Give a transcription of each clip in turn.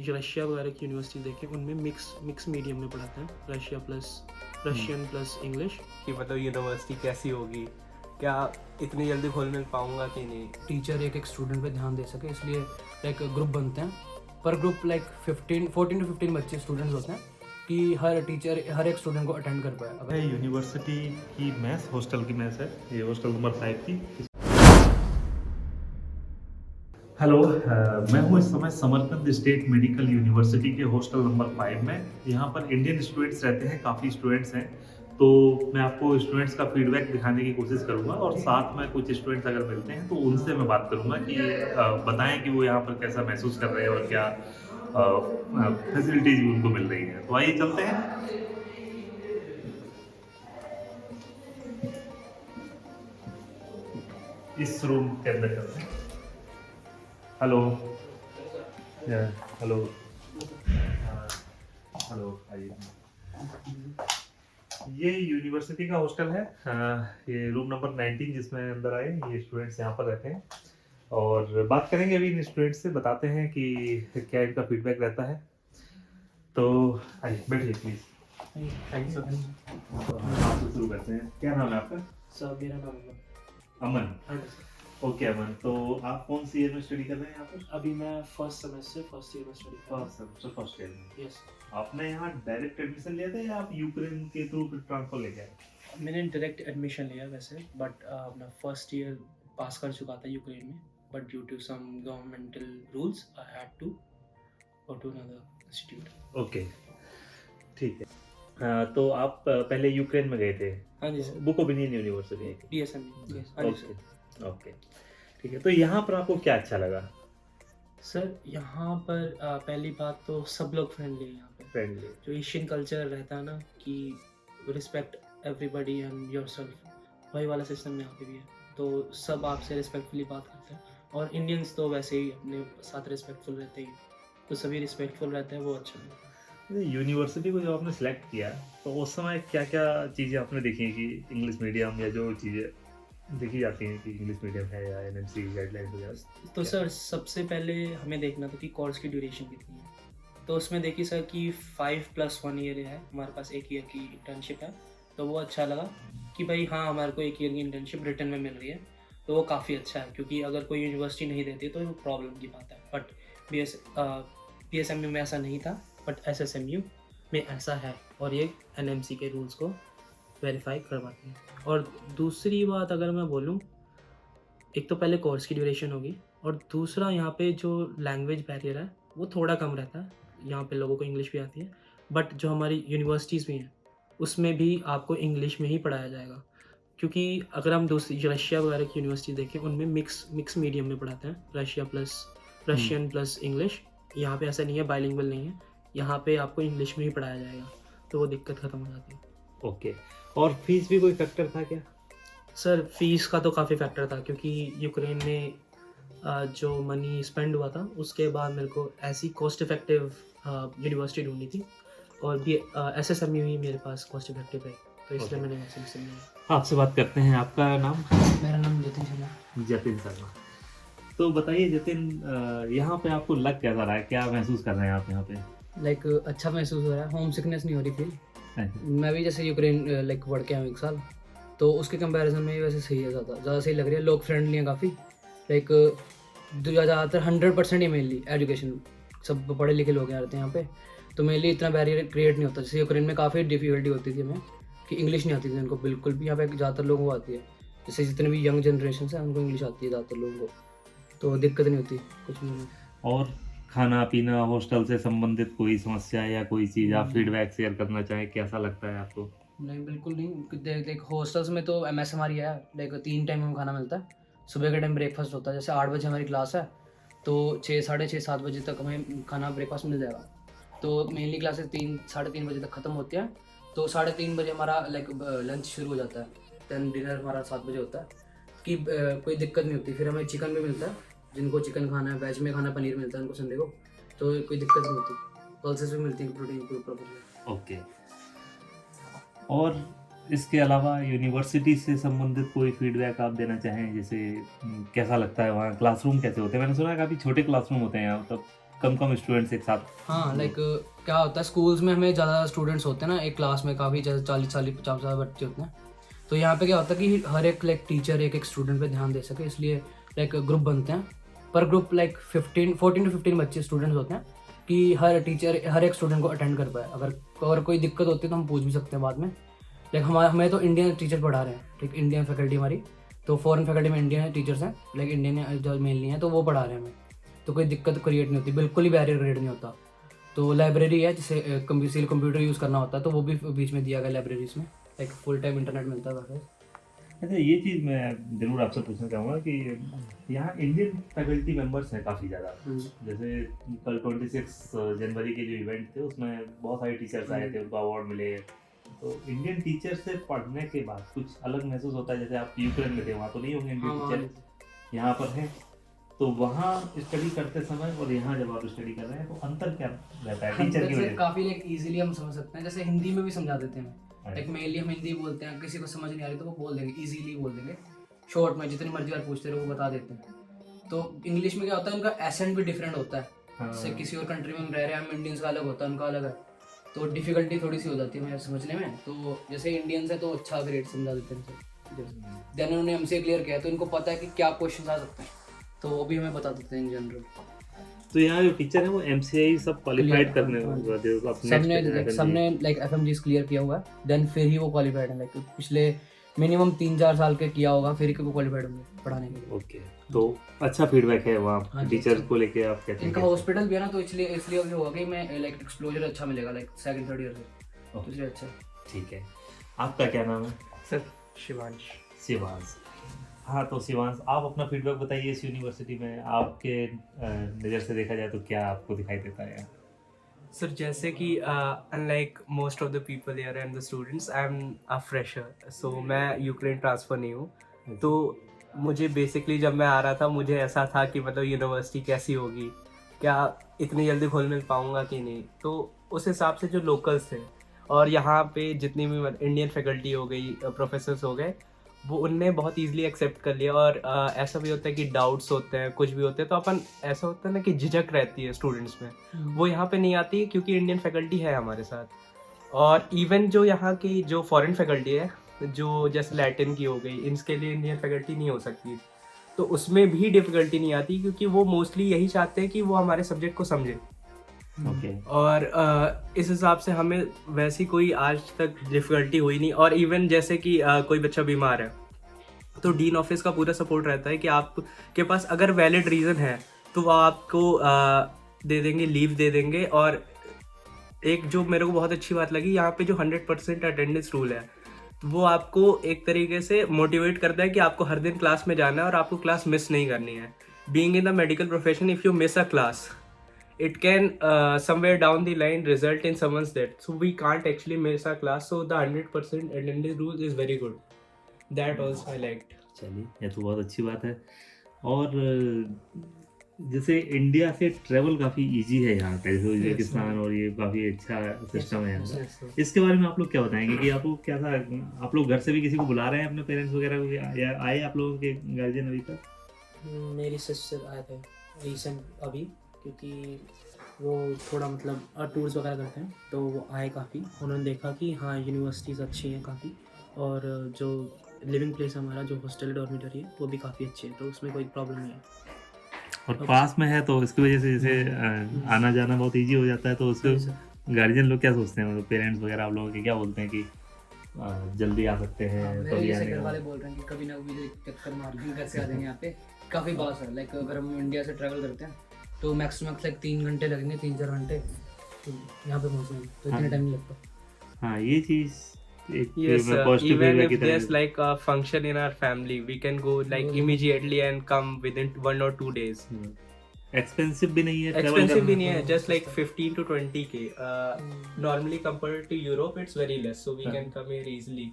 Russia वगैरह की university देखें, उनमें मिक्स मीडियम में पढ़ाते हैं, Russia plus Russian plus English. कि मतलब यूनिवर्सिटी कैसी होगी, क्या इतनी जल्दी घुल मिल पाऊंगा कि नहीं। टीचर एक एक स्टूडेंट पे ध्यान दे सके, इसलिए लाइक ग्रुप बनते हैं। पर ग्रुप लाइक 14 to 15 बच्चे स्टूडेंट्स होते हैं कि हर टीचर हर एक स्टूडेंट को अटेंड कर पाए। अगर यूनिवर्सिटी की मेस, हॉस्टल की मेस है, ये हॉस्टल नंबर 5 की। हेलो, मैं हूँ इस समय समरकंद स्टेट मेडिकल यूनिवर्सिटी के हॉस्टल नंबर 5 में। यहाँ पर इंडियन स्टूडेंट्स रहते हैं, काफ़ी स्टूडेंट्स हैं। तो मैं आपको स्टूडेंट्स का फीडबैक दिखाने की कोशिश करूँगा और साथ में कुछ स्टूडेंट्स अगर मिलते हैं तो उनसे मैं बात करूँगा कि बताएं कि वो यहाँ पर कैसा महसूस कर रहे हैं और क्या फैसिलिटीज़ उनको मिल रही हैं। तो आइए चलते हैं। इस रूम के अंदर चलते हैं। हेलो, हेलो, हेलो, आइए। ये यूनिवर्सिटी का हॉस्टल है, ये रूम नंबर 19 जिसमें अंदर आए ये स्टूडेंट्स यहाँ पर रहते हैं और बात करेंगे अभी इन स्टूडेंट्स से, बताते हैं कि क्या इनका फीडबैक रहता है। तो आइए बैठिए प्लीज। Thank you. तो हम आपसे शुरू करते हैं। क्या नाम है आपका? सर मेरा नाम है अमन। हाँ। ओके अमन, तो आप कौन सी ईयर में स्टडी कर रहे हैं यहाँ पर? अभी मैं फर्स्ट सेमेस्टर फर्स्ट ईयर में स्टडी कर रहा हूँ। फर्स्ट ईयर में। यस, आपने यहाँ डायरेक्ट एडमिशन लिया था या आप यूक्रेन के थ्रू ट्रांसफर लेके आए? मैंने डायरेक्ट एडमिशन लिया वैसे, बट मैं फर्स्ट ईयर पास कर चुका था यूक्रेन में, but due to some governmental rules I had to go to another institute. Okay, ठीक है। तो आप पहले यूक्रेन में गए थे? हाँ जी सर, बुकोविनियन यूनिवर्सिटी। DSM। यस, हाँ जी सर। ओके, ओके, ठीक है। तो यहाँ पर आपको क्या अच्छा लगा? सर यहाँ पर पहली बात तो सब लोग फ्रेंडली हैं यहाँ पे। फ्रेंडली। जो एशियन कल्चर रहता है ना कि रिस्पेक्ट एवरीबडी एंड योरसेल्फ, वही वाला सिस्टम यहाँ पे भी है। तो सब आपसे रिस्पेक्टफुली बात करते हैं और इंडियंस तो वैसे ही अपने साथ रिस्पेक्टफुल रहते ही, तो सभी रिस्पेक्टफुल रहते हैं, वो अच्छा है। यूनिवर्सिटी को जब आपने सेलेक्ट किया तो उस समय क्या क्या चीज़ें आपने देखी कि इंग्लिश मीडियम या जो चीज़ें देखी जाती हैं कि इंग्लिश मीडियम है या NMC गाइडलाइंस वगैरह? तो सर सबसे पहले हमें देखना था कि कोर्स की ड्यूरेशन कितनी है। तो उसमें देखिए सर कि 5+1 ईयर है, हमारे पास 1 ईयर की इंटर्नशिप है। तो वो अच्छा लगा कि भाई हाँ, हमारे को 1 ईयर की इंटर्नशिप रिटर्न में मिल रही है, तो वो काफ़ी अच्छा है। क्योंकि अगर कोई यूनिवर्सिटी नहीं देती तो वो प्रॉब्लम की बात है। बट PSMU में ऐसा नहीं था, बट SSMU में ऐसा है और ये NMC के रूल्स को वेरीफाई करवाती है। और दूसरी बात अगर मैं बोलूँ, एक तो पहले कोर्स की ड्यूरेशन होगी और दूसरा यहाँ पे जो लैंग्वेज बैरियर है वो थोड़ा कम रहता है। यहाँ पे लोगों को इंग्लिश भी आती है, बट जो हमारी यूनिवर्सिटीज़ भी हैं उसमें भी आपको इंग्लिश में ही पढ़ाया जाएगा। क्योंकि अगर हम दूसरी रशिया वगैरह की यूनिवर्सिटी देखें, उनमें मिक्स मीडियम में पढ़ाते हैं, Russia plus Russian plus English. यहाँ पे ऐसा नहीं है, बाइलिंगुअल नहीं है, यहाँ पे आपको इंग्लिश में ही पढ़ाया जाएगा, तो वो दिक्कत ख़त्म हो जाती है। ओके, और फीस भी कोई फैक्टर था क्या? सर फीस का तो काफ़ी फैक्टर था, क्योंकि यूक्रेन में जो मनी स्पेंड हुआ था उसके बाद मेरे को ऐसी कॉस्ट इफेक्टिव यूनिवर्सिटी ढूंढनी थी और भी SSMU ही मेरे पास कॉस्ट इफेक्टिव है, तो इसलिए मैंने SSMU लिया। आपसे बात करते हैं। आपका नाम? मेरा नाम जतिन शर्मा। जतिन शर्मा। तो बताइए जतिन, यहाँ पे आपको लग कैसा रहा है, क्या महसूस कर रहे हैं आप यहाँ पे? लाइक अच्छा महसूस हो रहा है, होम सिकनेस नहीं हो रही फील। मैं भी जैसे यूक्रेन लाइक पढ़ के आया 1 साल, तो उसके कंपैरिजन में वैसे सही है, ज़्यादा सही लग रही है। लोग फ्रेंडली हैं काफ़ी, लाइक ज़्यादातर 100% ही मेनली एजुकेशन, सब पढ़े लिखे लोग रहते हैं यहाँ पे, तो मेनली इतना बैरियर क्रिएट नहीं होता। जैसे यूक्रेन में काफ़ी डिफिकल्टी होती थी हमें कि इंग्लिश नहीं आती थी उनको बिल्कुल भी। यहाँ पे ज़्यादातर लोगों को आती है, जैसे जितने भी यंग जनरेशन है उनको इंग्लिश आती है ज़्यादातर लोगों को, तो दिक्कत नहीं होती कुछ नहीं। और खाना पीना, हॉस्टल से संबंधित कोई समस्या या कोई चीज़ आप फीडबैक शेयर करना चाहें, कैसा लगता है आपको? नहीं बिल्कुल नहीं। देख हॉस्टल्स में तो MS हमारी है, लाइक 3 टाइम हमें खाना मिलता है। सुबह के टाइम ब्रेकफास्ट होता है, जैसे 8 बजे हमारी क्लास है तो 6, साढ़े 6, 7 बजे तक हमें खाना ब्रेकफास्ट मिल जाएगा। तो मेनली क्लासेस 3, साढ़े 3 बजे तक ख़त्म होती है, तो 3:30 बजे हमारा लाइक लंच शुरू हो जाता है। दैन डिनर हमारा 7 बजे होता है कि कोई दिक्कत नहीं होती। फिर हमें चिकन भी मिलता है, जिनको चिकन खाना है, वेज में खाना पनीर मिलता है उनको संडे को, तो कोई दिक्कत नहीं होती। पल्सेस भी मिलती है प्रोटीन के ऊपर। ओके, और इसके अलावा यूनिवर्सिटी से संबंधित कोई फीडबैक आप देना चाहें, जैसे कैसा लगता है वहाँ, क्लासरूम कैसे होते हैं? मैंने सुना है काफ़ी छोटे क्लासरूम होते हैं यहाँ, मतलब कम स्टूडेंट्स एक साथ? हाँ लाइक क्या होता है स्कूल्स में हमें ज़्यादा स्टूडेंट्स होते हैं ना, एक क्लास में काफ़ी जैसे 40-50 बच्चे होते हैं। तो यहाँ पे क्या होता है कि हर एक लाइक टीचर एक स्टूडेंट पे ध्यान दे सके, इसलिए लाइक ग्रुप बनते हैं। पर ग्रुप लाइक 14 to 15 बच्चे स्टूडेंट्स होते हैं कि हर टीचर हर एक स्टूडेंट को अटेंड कर पाए। अगर कोई दिक्कत होती है तो हम पूछ भी सकते हैं बाद में। लाइक हमें तो इंडियन टीचर पढ़ा रहे हैं, ठीक, इंडियन फैकल्टी हमारी। तो फॉरेन फैकल्टी में इंडियन टीचर्स हैं, लाइक इंडियन जो मेनली हैं, तो वो पढ़ा रहे हैं हमें। तो कोई दिक्कत क्रिएट नहीं होती, बिल्कुल ही बैरियर क्रिएट नहीं होता। तो लाइब्रेरी है, जिसे कंप्यूटर यूज़ करना होता है, तो वो भी बीच में दिया गया लाइब्रेरीज में, लाइक फुल टाइम इंटरनेट मिलता है वहाँ। अच्छा, ये चीज़ मैं ज़रूर आपसे पूछना चाहूँगा कि यहाँ इंडियन फैकल्टी मेंबर्स हैं काफ़ी ज़्यादा। जैसे कल 26 जनवरी के जो इवेंट थे उसमें बहुत सारे टीचर्स आए थे, उनको अवार्ड मिले। तो इंडियन टीचर से पढ़ने के बाद कुछ अलग महसूस होता है? जैसे आप यूक्रेन में थे, वहाँ तो नहीं होंगे इंडियन टीचर, यहाँ पर हैं, तो वहाँ स्टडी करते समय और यहाँ जब आप स्टडी कर रहे हैं तो अंतर क्या रहता है टीचर की वजह से? काफ़ी लाइक इजीली हम समझ सकते हैं, जैसे हिंदी में भी समझा देते हैं। लाइक मेनली हम हिंदी बोलते हैं, किसी को समझ नहीं आ रही तो वो बोल देंगे, इजीली बोल देंगे, शॉर्ट में जितनी मर्जी बार पूछते रहो वो बता देते हैं। तो इंग्लिश में क्या होता है, उनका एसेंट भी डिफरेंट होता है। जैसे किसी और कंट्री में हम रह रहे हैं, हम इंडियंस का अलग होता है, उनका अलग है, तो डिफिकल्टी थोड़ी सी हो जाती है हमें समझने में। तो जैसे इंडियंस है तो अच्छा ग्रेड समझा देते हैं। देन उन्होंने हमसे क्लियर किया तो इनको पता है कि क्या क्वेश्चन आ सकते हैं, तो वो भी हमें बता देते हैं इन जनरल। तो यहाँ जो टीचर है वो MCI सब क्वालिफाइड करने सबने लाइक FMGs क्लियर किया हुआ है, देन फिर ही वो क्वालिफाइड है। लाइक पिछले मिनिमम 3-4 साल के किया होगा फिर ही वो क्वालिफाइड होंगे पढ़ाने के लिए। ओके, तो अच्छा फीडबैक है वहाँ टीचर्स को लेके, आप कहते हैं इनका हॉस्पिटल भी है ना, तो इसलिए ये होगा कि मैं लाइक एक्सप्लोजर अच्छा मिलेगा लाइक सेकंड थर्ड ईयर से, तो इसलिए अच्छा। ठीक है। आपका क्या नाम है? सर शिवांश। शिवांश। हाँ, तो शिवांश, आप अपना फीडबैक बताइए इस यूनिवर्सिटी में आपके नज़र से देखा जाए तो क्या आपको दिखाई देता है यहाँ? सर जैसे कि unlike most of the people here and the students, I am a fresher, so मैं यूक्रेन ट्रांसफ़र नहीं हूँ। तो मुझे बेसिकली जब मैं आ रहा था मुझे ऐसा था कि मतलब यूनिवर्सिटी कैसी होगी, क्या इतनी जल्दी घुल मिल पाऊँगा कि नहीं। तो उस हिसाब से जो लोकल्स थे और यहाँ पे जितनी भी इंडियन फैकल्टी हो गई, प्रोफेसर्स हो गए, वो उनने बहुत ईजिली एक्सेप्ट कर लिया। और ऐसा भी होता है कि डाउट्स होते हैं, कुछ भी होते हैं, तो अपन ऐसा होता है ना कि झिझक रहती है स्टूडेंट्स में, वो यहाँ पे नहीं आती क्योंकि इंडियन फैकल्टी है हमारे साथ। और इवन जो यहाँ की जो फॉरेन फैकल्टी है, जो जैसे लैटिन की हो गई, इनके लिए इंडियन फैकल्टी नहीं हो सकती, तो उसमें भी डिफ़िकल्टी नहीं आती क्योंकि वो मोस्टली यही चाहते हैं कि वो हमारे सब्जेक्ट को समझे। और इस हिसाब से हमें वैसी कोई आज तक डिफ़िकल्टी हुई नहीं। और इवन जैसे कि कोई बच्चा बीमार है तो डीन ऑफिस का पूरा सपोर्ट रहता है कि आपके पास अगर वैलिड रीज़न है तो वो आपको दे देंगे, लीव दे देंगे। और एक जो मेरे को बहुत अच्छी बात लगी, यहाँ पे जो 100% अटेंडेंस रूल है, तो वो आपको एक तरीके से मोटिवेट करता है कि आपको हर दिन क्लास में जाना है और आपको क्लास मिस नहीं करनी है। Being in the medical profession, if you miss a class, it can somewhere down the line result in someone's death, so we can't actually miss our class, so the 100% attendance rule is very good. That also I liked. चलिए, ये तो बहुत अच्छी बात है। और जैसे India से ट्रैवल काफ़ी इजी है यहाँ पे, जैसे उज्बेकिस्तान, और ये काफ़ी अच्छा सिस्टम है यहाँ का। इसके बारे में आप लोग क्या बताएंगे कि आप लोग क्या था, आप लोग घर से भी किसी को बुला रहे हैं अपने पेरेंट्स वगैरह को, या आए आप लोगों के गार्जियन अभी तक? मेरी सिस्टर आए थे रिसेंट अभी, क्योंकि वो थोड़ा मतलब टूर्स वगैरह करते हैं, तो वो आए काफ़ी। उन्होंने देखा कि हाँ यूनिवर्सिटीज़ अच्छी हैं काफ़ी, और जो लिविंग प्लेस हमारा जो हॉस्टल डॉर्मिटरी है वो भी काफ़ी अच्छी है, तो उसमें कोई प्रॉब्लम नहीं है। और पास में है तो इसकी वजह से जैसे आना जाना बहुत इजी हो जाता है। तो उसके गार्जियन लोग क्या सोचते हैं, मतलब पेरेंट्स वगैरह आप लोगों के क्या बोलते हैं कि जल्दी आ सकते हैं? मेरे जैसे घर वाले बोल रहे हैं कि कभी ना कभी चक्कर मार के घर से आ जाएंगे यहाँ पे। काफ़ी पास है, लाइक अगर हम इंडिया से ट्रैवल करते हैं तो मैक्सिमम लाइक 3 घंटे लगेंगे, 3-4 घंटे तो यहाँ पे पहुँचने में, तो इतना टाइम नहीं लगता। हाँ, ये चीज़ Yes, even if there's like a function in our family, we can go like immediately and come within 1 or 2 days. Expensive भी नहीं है, Expensive भी नहीं है, just like 15 to 20K. Normally compared to Europe, it's very less, so we can come here easily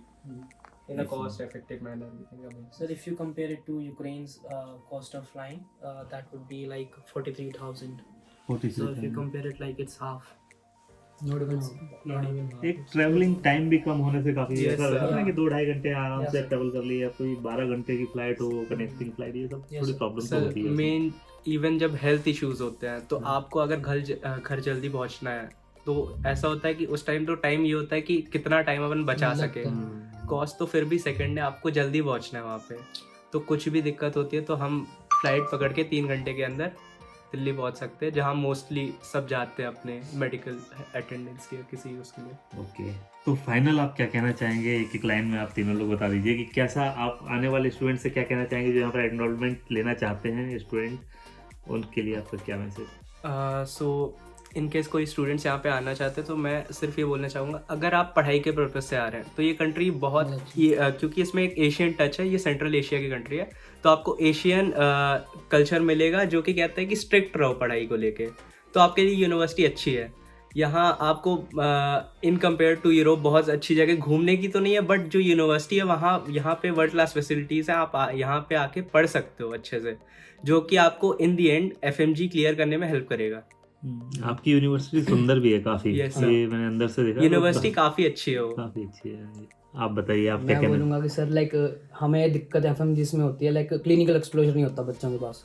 in a cost-effective manner. Sir, if you compare it to Ukraine's cost of flying, that would be like 43,000. So if you compare it, like it's half. एक travelling time भी कम होने से काफी Yes, ऐसा रहता है ना sir. कि 2-2.5 घंटे आराम Yes, से sir. ट्रैवल कर लिया, कोई 12 घंटे की फ्लाइट हो, कनेक्टिंग फ्लाइट, ये सब Yes, थोड़ी sir. प्रॉब्लम तो सर होती है। मेन इवन जब हेल्थ इश्यूज होते हैं तो आपको अगर घर जल्दी पहुंचना है तो ऐसा होता है कि उस टाइम तो टाइम ये होता है कि कितना टाइम अपन बचा लगता सके। है। कॉस्ट तो फिर भी सेकंड है, आपको जल्दी पहुंचना है वहाँ पे, तो कुछ भी दिक्कत होती है तो हम फ्लाइट पकड़ के 3 घंटे के अंदर दिल्ली पहुंच सकते हैं, जहाँ मोस्टली सब जाते हैं अपने मेडिकल अटेंडेंस के किसी उसके लिए। ओके, तो फाइनल आप क्या कहना चाहेंगे, एक एक लाइन में आप तीनों लोग बता दीजिए कि कैसा आप आने वाले स्टूडेंट से क्या कहना चाहेंगे जो यहाँ पर एनरोलमेंट लेना चाहते हैं स्टूडेंट, उनके लिए आपका क्या मैसेज? सो इन केस कोई स्टूडेंट्स यहाँ पे आना चाहते हैं तो मैं सिर्फ ये बोलना चाहूँगा, अगर आप पढ़ाई के पर्पज़ से आ रहे हैं तो ये कंट्री बहुत क्योंकि इसमें एक एशियन टच है, ये सेंट्रल एशिया की कंट्री है, तो आपको एशियन कल्चर मिलेगा जो कि कहता है कि स्ट्रिक्ट रहो पढ़ाई को लेके, तो आपके लिए यूनिवर्सिटी अच्छी है। यहाँ आपको इन कंपेयर टू यूरोप बहुत अच्छी जगह घूमने की तो नहीं है, बट जो यूनिवर्सिटी है वहाँ यहाँ पे वर्ल्ड क्लास फैसिलिटीज़ हैं, आप यहाँ पे आके पढ़ सकते हो अच्छे से, जो कि आपको इन दी एंड FMG क्लियर करने में हेल्प करेगा। आपकी यूनिवर्सिटी सुंदर भी है काफी, Yes, sir. ये मैंने अंदर से देखा, यूनिवर्सिटी काफ़ी अच्छी है वो। काफी अच्छी है। आप बताइए, आप क्या मैं कहना? बोलूँगा कि सर लाइक हमें दिक्कत FMGs में होती है, लाइक क्लिनिकल एक्सप्लोजर नहीं होता बच्चों के पास।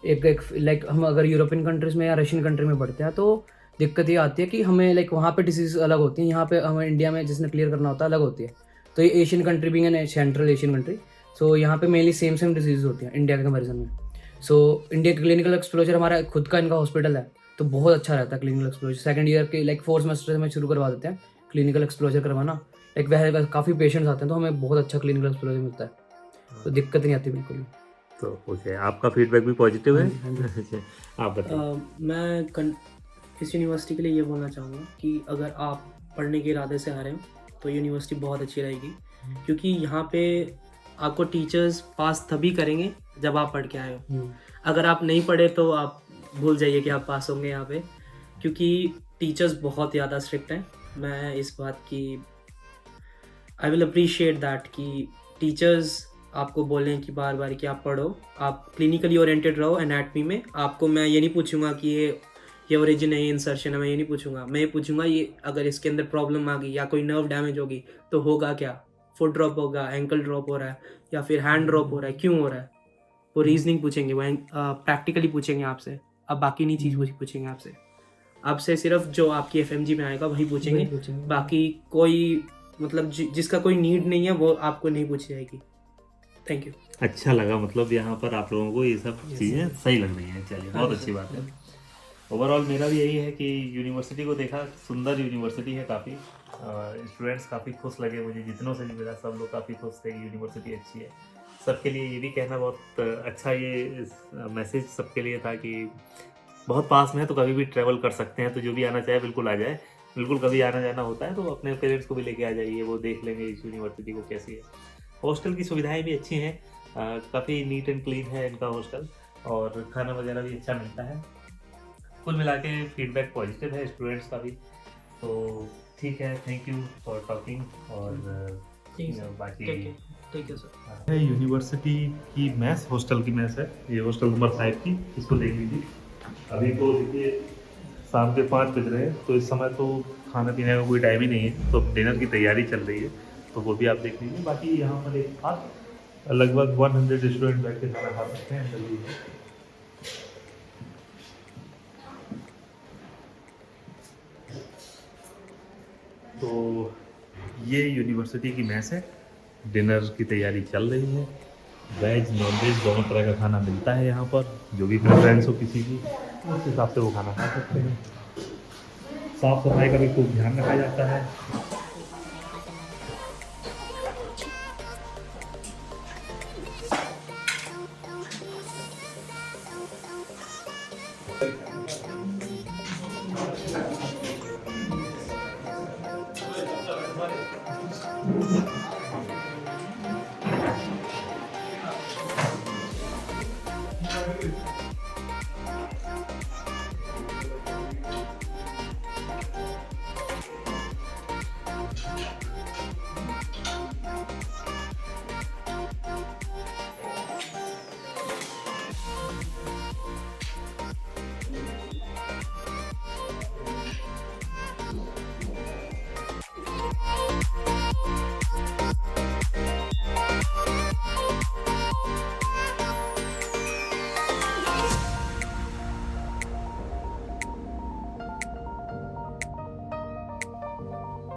एक लाइक हम अगर यूरोपियन कंट्रीज में या रशियन कंट्री में पढ़ते हैं तो दिक्कत ये आती है कि हमें लाइक वहाँ पे डिसीज अलग होती हैं, यहाँ पे हमें इंडिया में जिसने क्लियर करना होता है अलग होती है। तो ये एशियन कंट्री भी है, सेंट्रल एशियन कंट्री, सो यहाँ पे मेनली सेम डिजीज होती हैं इंडिया के कंपेरिजन में। सो इंडिया का क्लिनिकल एक्सप्लोजर, हमारा खुद का इनका हॉस्पिटल है तो बहुत अच्छा रहता है क्लिनिकल एक्सप्लोजर। सेकंड ईयर के लाइक 4th सेमेस्टर से हमें शुरू करवा देते हैं क्लिनिकल एक्सप्लोजर करवाना। लाइक वह काफ़ी पेशेंट्स आते हैं तो हमें बहुत अच्छा क्लिनिकल एक्सप्लोजर मिलता है, तो दिक्कत नहीं आती बिल्कुल भी। तो ओके, आपका फीडबैक भी पॉजिटिव है। हाँ जी। अच्छा, आप बताइए। मैं इस यूनिवर्सिटी के लिए ये बोलना चाहूँगा कि अगर आप पढ़ने के इरादे से आ रहे हो तो यूनिवर्सिटी बहुत अच्छी रहेगी, क्योंकि यहाँ पे आपको टीचर्स पास तभी करेंगे जब आप पढ़ के आए हो। अगर आप नहीं पढ़े तो आप भूल जाइए कि आप पास होंगे यहाँ पे, क्योंकि टीचर्स बहुत ज़्यादा स्ट्रिक्ट हैं। मैं इस बात की आई विल अप्रिशिएट दैट कि टीचर्स आपको बोलें कि बार बार कि आप पढ़ो, आप क्लिनिकली ओरिएंटेड रहो एनाटमी में। आपको मैं ये नहीं पूछूंगा कि ये ओरिजिन है, ये इंसर्शन है, मैं ये नहीं पूछूंगा। मैं ये पूछूंगा ये अगर इसके अंदर प्रॉब्लम आ गई या कोई नर्व डैमेज होगी तो होगा क्या, फुट ड्रॉप होगा, एंकल ड्रॉप हो रहा है या फिर हैंड ड्रॉप हो रहा है, क्यों हो रहा है, वो रीजनिंग पूछेंगे, वो प्रैक्टिकली पूछेंगे आपसे। अब बाकी नहीं चीज़ पूछेंगे आपसे सिर्फ जो आपकी FMG में आएगा वही पूछेंगे। बाकी कोई मतलब जिसका कोई नीड नहीं है वो आपको नहीं पूछी जाएगी। Thank you. अच्छा लगा, मतलब यहाँ पर आप लोगों को ये सब चीज़ें सही लग रही हैं। चलिए, बहुत अच्छी बात है। ओवरऑल मेरा भी यही है कि यूनिवर्सिटी को देखा, सुंदर यूनिवर्सिटी है काफ़ी। स्टूडेंट्स काफ़ी खुश लगे मुझे, जितनों से भी मिला सब लोग काफ़ी खुश थे कि यूनिवर्सिटी अच्छी है। सबके लिए ये भी कहना बहुत अच्छा, ये मैसेज सबके लिए था कि बहुत पास में है तो कभी भी ट्रैवल कर सकते हैं, तो जो भी आना चाहे बिल्कुल आ जाए। बिल्कुल कभी आना जाना होता है तो अपने पेरेंट्स को भी लेके आ जाइए, वो देख लेंगे इस यूनिवर्सिटी को कैसी है। हॉस्टल की सुविधाएं भी अच्छी हैं, काफ़ी नीट एंड क्लीन है इनका हॉस्टल, और खाना वगैरह भी अच्छा मिलता है। कुल मिला के फीडबैक पॉजिटिव है स्टूडेंट्स का भी। तो ठीक है, थैंक यू फॉर टॉकिंग। और बाकी ठीक है सर। यूनिवर्सिटी की मैस, हॉस्टल की मैस है, ये हॉस्टल नंबर 5 की, इसको देख लीजिए। अभी तो देखिए शाम के 5 बज रहे हैं, तो इस समय तो खाना पीने का कोई टाइम ही नहीं है, तो डिनर की तैयारी चल रही है, तो वो भी आप देख लीजिए। बाकी यहाँ पर एक खास लगभग 100 स्टूडेंट बैठ के खाना खा सकते हैं जल्दी। तो ये यूनिवर्सिटी की मैस है, डिनर की तैयारी चल रही है। वेज नॉन वेज दोनों तरह का खाना मिलता है यहाँ पर, जो भी प्रेफरेंस हो किसी की उस हिसाब से वो खाना खा सकते हैं। साफ़ सफाई का भी खूब ध्यान रखा जाता है।